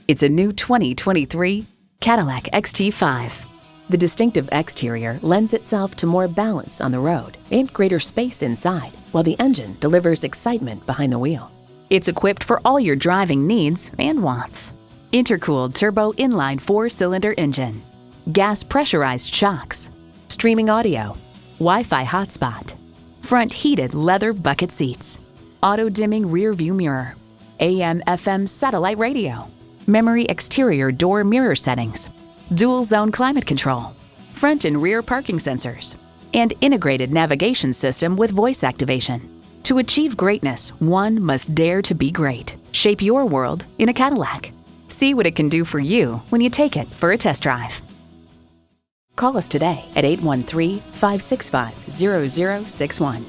It's a new 2023 Cadillac XT5. The distinctive exterior lends itself to more balance on the road and greater space inside, while the engine delivers excitement behind the wheel. It's equipped for all your driving needs and wants. Intercooled turbo inline 4-cylinder engine, gas pressurized shocks, streaming audio, Wi-Fi hotspot, front heated leather bucket seats, auto dimming rear view mirror, AM/FM satellite radio, memory exterior door mirror settings, dual zone climate control, front and rear parking sensors, and integrated navigation system with voice activation. To achieve greatness, one must dare to be great. Shape your world in a Cadillac. See what it can do for you when you take it for a test drive. Call us today at 813-565-0061.